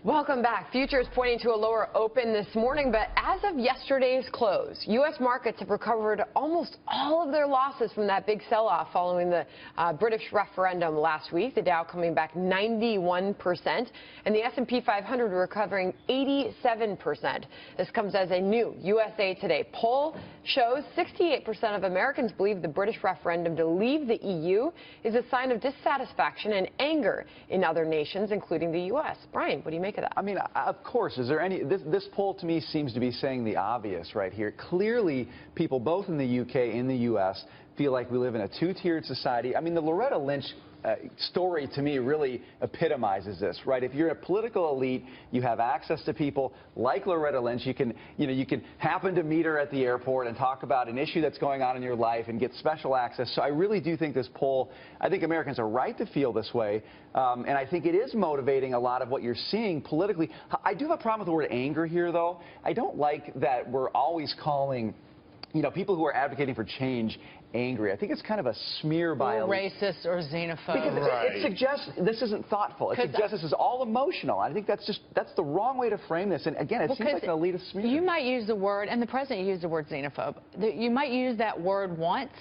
Welcome back. Futures pointing to a lower open this morning, but as of yesterday's close, U.S. markets have recovered almost all of their losses from that big sell-off following the British referendum last week. The Dow coming back 91%, and the S&P 500 recovering 87%. This comes as a new USA Today poll shows 68% of Americans believe the British referendum to leave the EU is a sign of dissatisfaction and anger in other nations, including the U.S. Brian, what do you make of that? I mean, of course. Is there any? This poll to me seems to be saying the obvious right here. Clearly, people both in the UK and the US feel like we live in a two-tiered society. I mean, the Loretta Lynch story to me really epitomizes this, right? If you're a political elite, you have access to people like Loretta Lynch. You can happen to meet her at the airport and talk about an issue that's going on in your life and get special access. So I really do think this poll, I think Americans are right to feel this way, and I think it is motivating a lot of what you're seeing politically. I do have a problem with the word anger here, though. I don't like that we're always calling, people who are advocating for change angry. I think it's kind of a smear by racist or xenophobe. Because it suggests this isn't thoughtful. It suggests this is all emotional. I think that's the wrong way to frame this. And again, it seems like an elitist smear. You might use the word, and the president used the word xenophobe. You might use that word once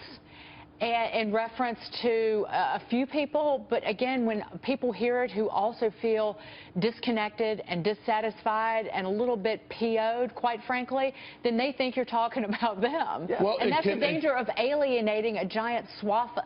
in reference to a few people, but again, when people hear it who also feel disconnected and dissatisfied and a little bit PO'd, quite frankly, then they think you're talking about them. Yeah. Well, and that's the danger of alienating a giant swath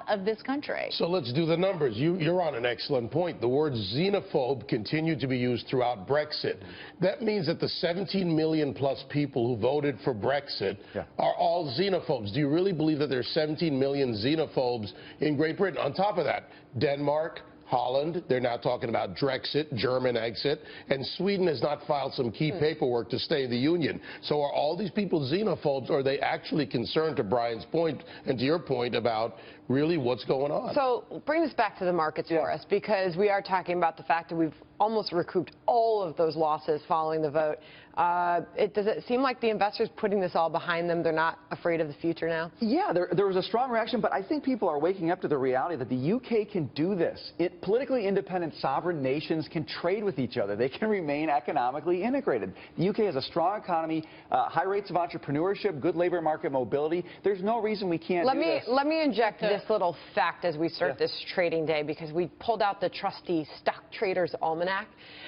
of this country. So let's do the numbers. You're on an excellent point. The word xenophobe continued to be used throughout Brexit. That means that the 17 million plus people who voted for Brexit are all xenophobes. Do you really believe that there's 17 million xenophobes in Great Britain? On top of that, Denmark, Holland, they're now talking about Brexit, German exit, and Sweden has not filed some key paperwork to stay in the Union. So are all these people xenophobes, or are they actually concerned, to Brian's point and to your point, about really what's going on? So bring this back to the markets for us, because we are talking about the fact that we've almost recouped all of those losses following the vote. Does it seem like the investors putting this all behind them, they're not afraid of the future now? Yeah, there was a strong reaction, but I think people are waking up to the reality that the UK can do this. Politically independent sovereign nations can trade with each other. They can remain economically integrated. The UK has a strong economy, high rates of entrepreneurship, good labor market mobility. There's no reason we can't do this. Let me inject this little fact as we start this trading day, because we pulled out the trusty Stock Traders Almanac.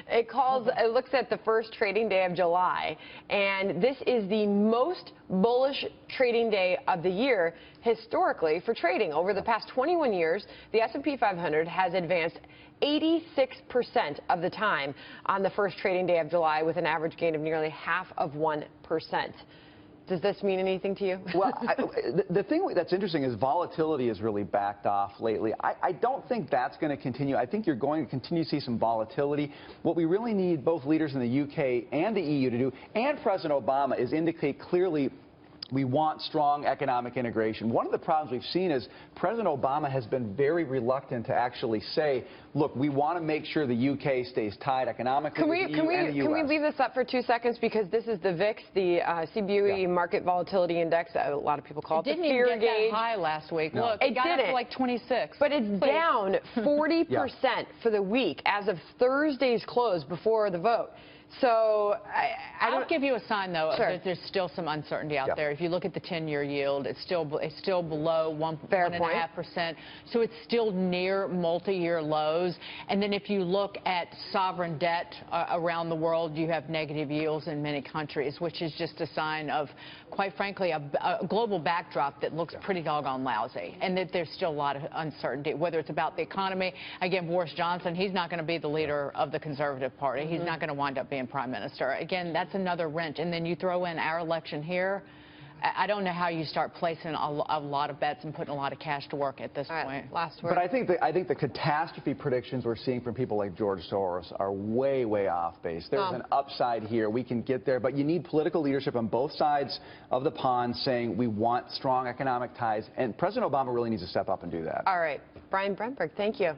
It looks at the first trading day of July, and this is the most bullish trading day of the year historically for trading. Over the past 21 years, the S&P 500 has advanced 86% of the time on the first trading day of July, with an average gain of nearly 0.5%. Does this mean anything to you? Well, the thing that's interesting is volatility has really backed off lately. I don't think that's going to continue. I think you're going to continue to see some volatility. What we really need both leaders in the UK and the EU to do, and President Obama, is indicate clearly we want strong economic integration. One of the problems we've seen is President Obama has been very reluctant to actually say, look, we want to make sure the UK stays tied economically with the EU and the US. Can we leave this up for 2 seconds? Because this is the VIX, the CBOE Market Volatility Index. A lot of people call it the fear gauge. It didn't even get that high last week. No. Look, it got up to like 26. But it's down 40% for the week as of Thursday's close before the vote. So I'll give you a sign, though, that there's still some uncertainty out there. If you look at the 10-year yield, it's still below 1.5%. So it's still near multi-year lows. And then if you look at sovereign debt around the world, you have negative yields in many countries, which is just a sign of, quite frankly, a global backdrop that looks pretty doggone lousy, and that there's still a lot of uncertainty, whether it's about the economy. Again, Boris Johnson, he's not going to be the leader of the Conservative Party. He's not going to wind up being prime minister. Again, that's another wrench. And then you throw in our election here. I don't know how you start placing a lot of bets and putting a lot of cash to work at this point. Last word. But I think the catastrophe predictions we're seeing from people like George Soros are way, way off base. There's an upside here. We can get there, but you need political leadership on both sides of the pond saying we want strong economic ties, and President Obama really needs to step up and do that. All right. Brian Brenberg, thank you.